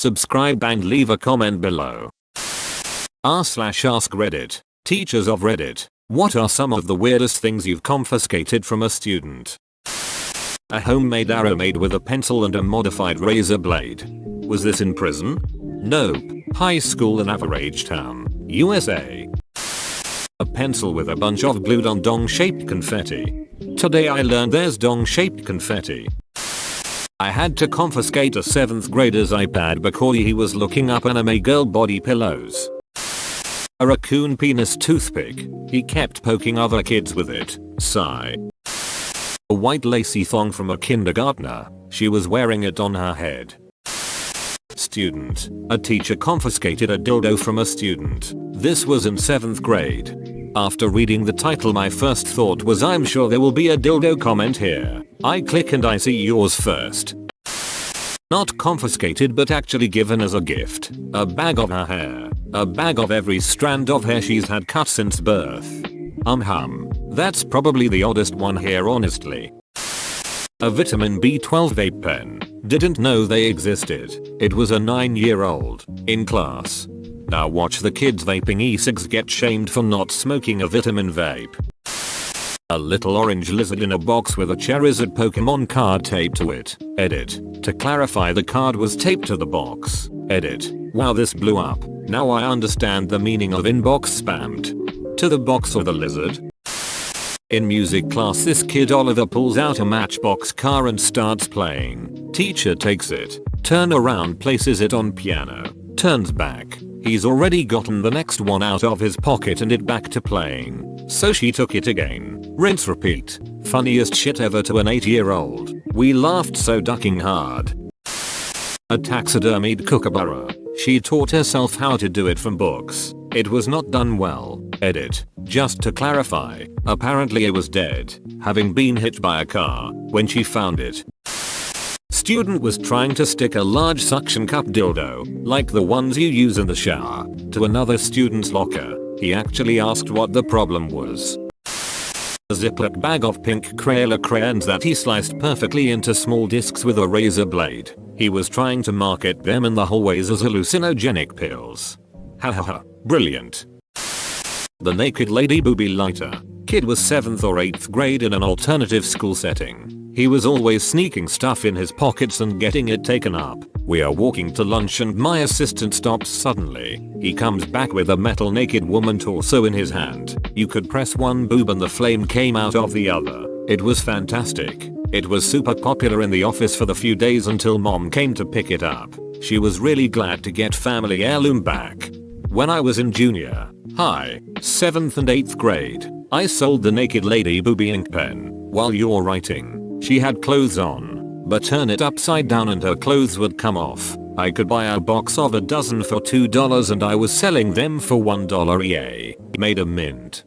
subscribe and leave a comment below. r/Askreddit. Teachers of Reddit, what are some of the weirdest things you've confiscated from a student? A homemade arrow made with a pencil and a modified razor blade. Was this in prison? Nope. High school in average town, USA. A pencil with a bunch of glued on dong-shaped confetti. Today I learned there's dong-shaped confetti. I had to confiscate a 7th grader's iPad because he was looking up anime girl body pillows. A raccoon penis toothpick. He kept poking other kids with it. Sigh. A white lacy thong from a kindergartner. She was wearing it on her head. Student. A teacher confiscated a dildo from a student. This was in 7th grade. After reading the title, my first thought was, I'm sure there will be a dildo comment here. I click and I see yours first. Not confiscated but actually given as a gift. A bag of her hair. A bag of every strand of hair she's had cut since birth. That's probably the oddest one here, honestly. A vitamin B12 vape pen. Didn't know they existed. It was a 9-year-old. In class. Now watch the kids vaping e-cigs get shamed for not smoking a vitamin vape. A little orange lizard in a box with a Charizard Pokemon card taped to it. Edit. To clarify, the card was taped to the box. Edit. Wow, this blew up. Now I understand the meaning of inbox spammed. To the box or the lizard? In music class, this kid Oliver pulls out a Matchbox car and starts playing. Teacher takes it, turn around, places it on piano, turns back. He's already gotten the next one out of his pocket and it back to playing. So she took it again. Rinse repeat. Funniest shit ever to an 8-year-old. We laughed so ducking hard. A taxidermied kookaburra. She taught herself how to do it from books. It was not done well. Edit. Just to clarify, apparently it was dead, having been hit by a car, when she found it. Student was trying to stick a large suction cup dildo, like the ones you use in the shower, to another student's locker. He actually asked what the problem was. A Ziploc bag of pink Crayola crayons that he sliced perfectly into small discs with a razor blade. He was trying to market them in the hallways as hallucinogenic pills. Hahaha, brilliant. The naked lady booby lighter. Kid was 7th or 8th grade in an alternative school setting. He was always sneaking stuff in his pockets and getting it taken up. We are walking to lunch and my assistant stops suddenly. He comes back with a metal naked woman torso in his hand. You could press one boob and the flame came out of the other. It was fantastic. It was super popular in the office for the few days until mom came to pick it up. She was really glad to get family heirloom back. When I was in junior high, 7th and 8th grade, I sold the naked lady booby ink pen. While you're writing, she had clothes on, but turn it upside down and her clothes would come off. I could buy a box of a dozen for $2 and I was selling them for $1 EA. Made a mint.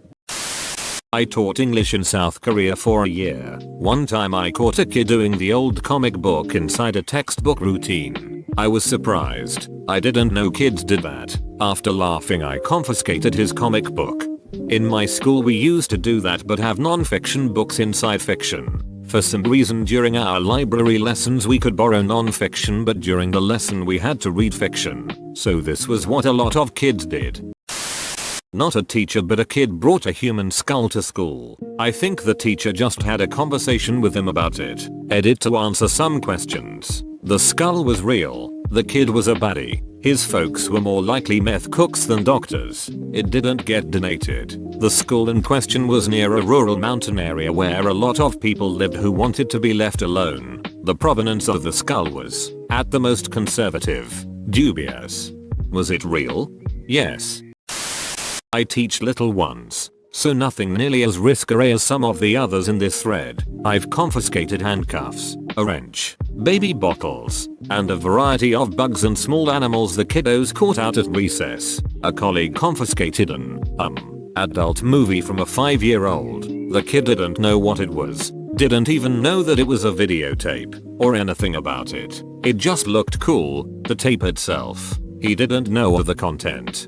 I taught English in South Korea for a year. One time I caught a kid doing the old comic book inside a textbook routine. I was surprised. I didn't know kids did that. After laughing, I confiscated his comic book. In my school we used to do that but have non-fiction books inside fiction. For some reason during our library lessons we could borrow non-fiction, but during the lesson we had to read fiction. So this was what a lot of kids did. Not a teacher but a kid brought a human skull to school. I think the teacher just had a conversation with him about it. Edit to answer some questions. The skull was real. The kid was a baddie. His folks were more likely meth cooks than doctors. It didn't get donated. The school in question was near a rural mountain area where a lot of people lived who wanted to be left alone. The provenance of the skull was, at the most, conservative. Dubious. Was it real? Yes. I teach little ones, so nothing nearly as risque as some of the others in this thread. I've confiscated handcuffs, a wrench, baby bottles, and a variety of bugs and small animals the kiddos caught out at recess. A colleague confiscated an adult movie from a 5-year-old. The kid didn't know what it was, didn't even know that it was a videotape, or anything about it. It just looked cool, the tape itself. He didn't know of the content.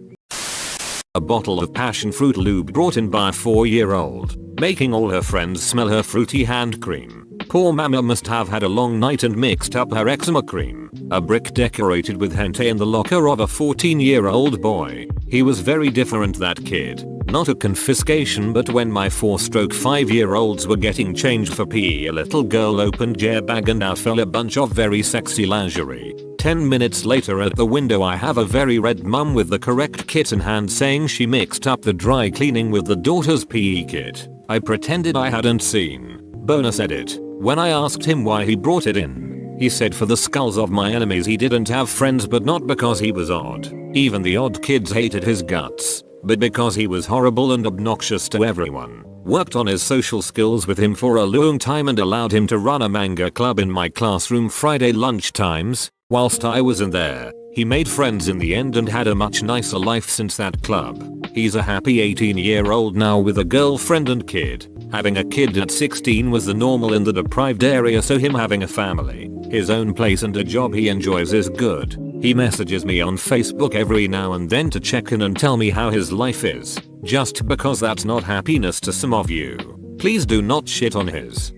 A bottle of passion fruit lube brought in by a 4-year-old, making all her friends smell her fruity hand cream. Poor mama must have had a long night and mixed up her eczema cream. A brick decorated with hentai in the locker of a 14-year-old boy. He was very different, that kid. Not a confiscation, but when my 4-5-year-olds were getting changed for PE, a little girl opened their bag and out fell a bunch of very sexy lingerie. 10 minutes later at the window I have a very red mum with the correct kit in hand saying she mixed up the dry cleaning with the daughter's PE kit. I pretended I hadn't seen. Bonus edit. When I asked him why he brought it in, he said for the skulls of my enemies. He didn't have friends, but not because he was odd. Even the odd kids hated his guts, but because he was horrible and obnoxious to everyone. Worked on his social skills with him for a long time and allowed him to run a manga club in my classroom Friday lunch times. Whilst I was in there, he made friends in the end and had a much nicer life since that club. He's a happy 18-year-old now with a girlfriend and kid. Having a kid at 16 was the normal in the deprived area, so him having a family, his own place and a job he enjoys is good. He messages me on Facebook every now and then to check in and tell me how his life is. Just because that's not happiness to some of you, please do not shit on his.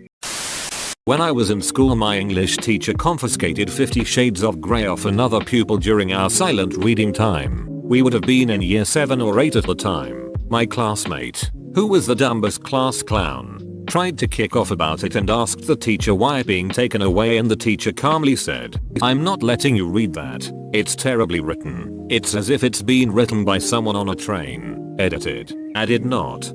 When I was in school, my English teacher confiscated 50 Shades of Grey off another pupil during our silent reading time. We would have been in year 7 or 8 at the time. My classmate, who was the dumbest class clown, tried to kick off about it and asked the teacher why being taken away, and the teacher calmly said, "I'm not letting you read that. It's terribly written. It's as if it's been written by someone on a train." Edited. I did not.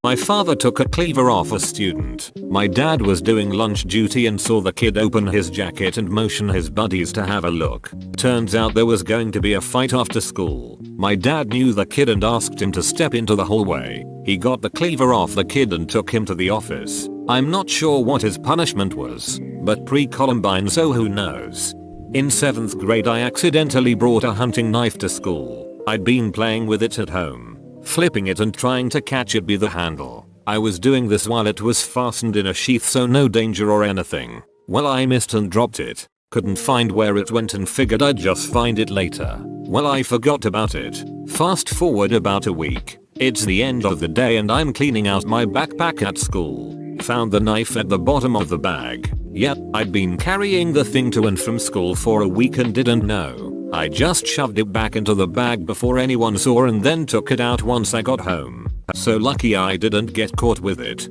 My father took a cleaver off a student. My dad was doing lunch duty and saw the kid open his jacket and motion his buddies to have a look. Turns out there was going to be a fight after school. My dad knew the kid and asked him to step into the hallway. He got the cleaver off the kid and took him to the office. I'm not sure what his punishment was, but pre-Columbine, so who knows. In 7th grade I accidentally brought a hunting knife to school. I'd been playing with it at home, flipping it and trying to catch it by the handle. I was doing this while it was fastened in a sheath, so no danger or anything. Well, I missed and dropped it. Couldn't find where it went and figured I'd just find it later. Well, I forgot about it. Fast forward about a week. It's the end of the day and I'm cleaning out my backpack at school. Found the knife at the bottom of the bag. Yep, I'd been carrying the thing to and from school for a week and didn't know. I just shoved it back into the bag before anyone saw and then took it out once I got home. So lucky I didn't get caught with it.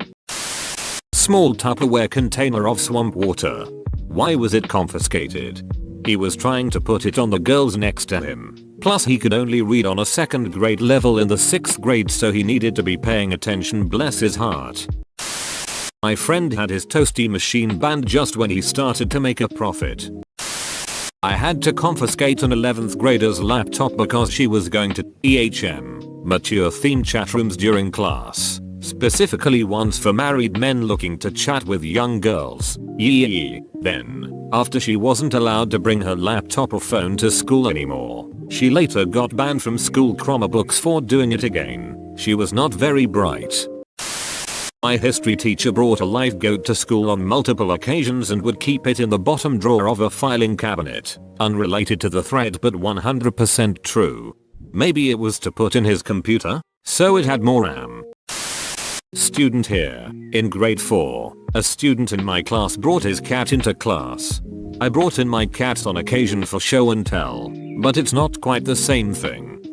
Small Tupperware container of swamp water. Why was it confiscated? He was trying to put it on the girls next to him. Plus he could only read on a 2nd grade level in the 6th grade, so he needed to be paying attention, bless his heart. My friend had his toasty machine banned just when he started to make a profit. I had to confiscate an 11th grader's laptop because she was going to mature themed chat rooms during class. Specifically ones for married men looking to chat with young girls. Then, after she wasn't allowed to bring her laptop or phone to school anymore, she later got banned from school Chromebooks for doing it again. She was not very bright. My history teacher brought a live goat to school on multiple occasions and would keep it in the bottom drawer of a filing cabinet. Unrelated to the thread but 100% true. Maybe it was to put in his computer, so it had more RAM. Student here. In grade 4, a student in my class brought his cat into class. I brought in my cats on occasion for show and tell, but it's not quite the same thing.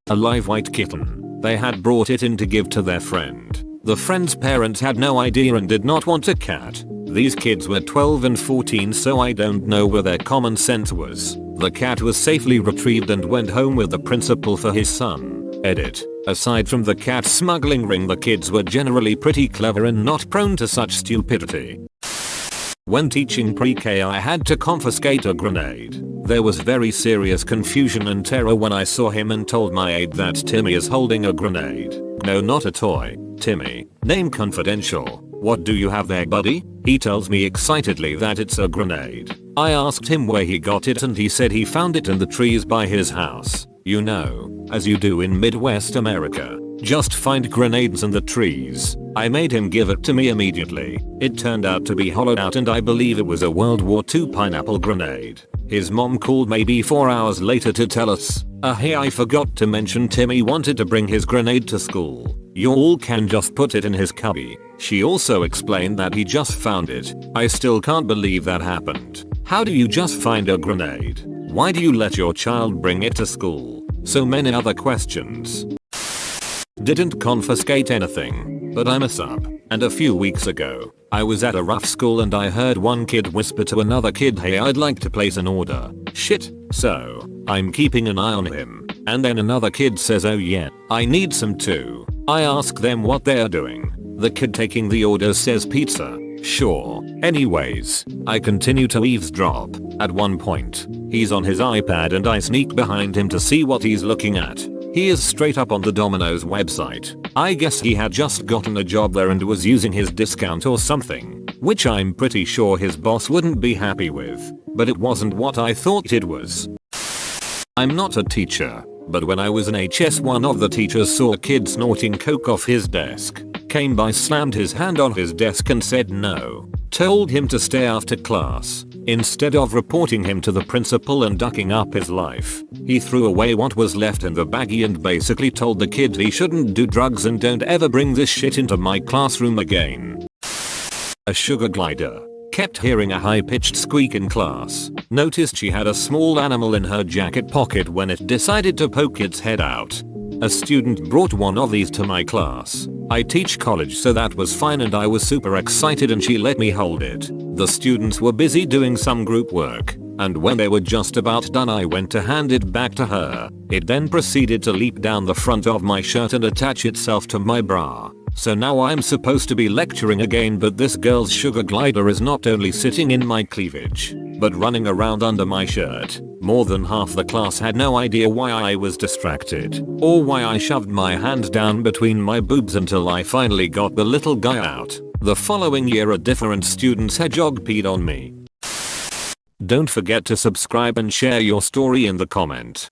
A live white kitten. They had brought it in to give to their friend. The friend's parents had no idea and did not want a cat. These kids were 12 and 14, so I don't know where their common sense was. The cat was safely retrieved and went home with the principal for his son. Edit. Aside from the cat smuggling ring, the kids were generally pretty clever and not prone to such stupidity. When teaching pre-K I had to confiscate a grenade. There was very serious confusion and terror when I saw him and told my aide that Timmy is holding a grenade. No, not a toy. Timmy. Name confidential. What do you have there, buddy? He tells me excitedly that it's a grenade. I asked him where he got it and he said he found it in the trees by his house. You know, as you do in Midwest America. Just find grenades in the trees. I made him give it to me immediately. It turned out to be hollowed out and I believe it was a World War II pineapple grenade. His mom called maybe 4 hours later to tell us, hey, I forgot to mention Timmy wanted to bring his grenade to school. You all can just put it in his cubby. She also explained that he just found it. I still can't believe that happened. How do you just find a grenade? Why do you let your child bring it to school? So many other questions. Didn't confiscate anything, but I'm a sub, and a few weeks ago, I was at a rough school and I heard one kid whisper to another kid, hey, I'd like to place an order. Shit, so I'm keeping an eye on him, and then another kid says, oh yeah, I need some too. I ask them what they're doing. The kid taking the order says pizza. Sure. Anyways, I continue to eavesdrop. At one point, he's on his iPad and I sneak behind him to see what he's looking at. He is straight up on the Domino's website. I guess he had just gotten a job there and was using his discount or something, which I'm pretty sure his boss wouldn't be happy with, but it wasn't what I thought it was. I'm not a teacher, but when I was in HS, one of the teachers saw a kid snorting coke off his desk, came by, slammed his hand on his desk and said no, told him to stay after class. Instead of reporting him to the principal and ducking up his life, he threw away what was left in the baggie and basically told the kid he shouldn't do drugs and don't ever bring this shit into my classroom again. A sugar glider. Kept hearing a high-pitched squeak in class. Noticed she had a small animal in her jacket pocket when it decided to poke its head out. A student brought one of these to my class. I teach college, so that was fine and I was super excited and she let me hold it. The students were busy doing some group work, and when they were just about done I went to hand it back to her. It then proceeded to leap down the front of my shirt and attach itself to my bra. So now I'm supposed to be lecturing again, but this girl's sugar glider is not only sitting in my cleavage, but running around under my shirt. More than half the class had no idea why I was distracted, or why I shoved my hand down between my boobs until I finally got the little guy out. The following year a different student's hedgehog peed on me. Don't forget to subscribe and share your story in the comment.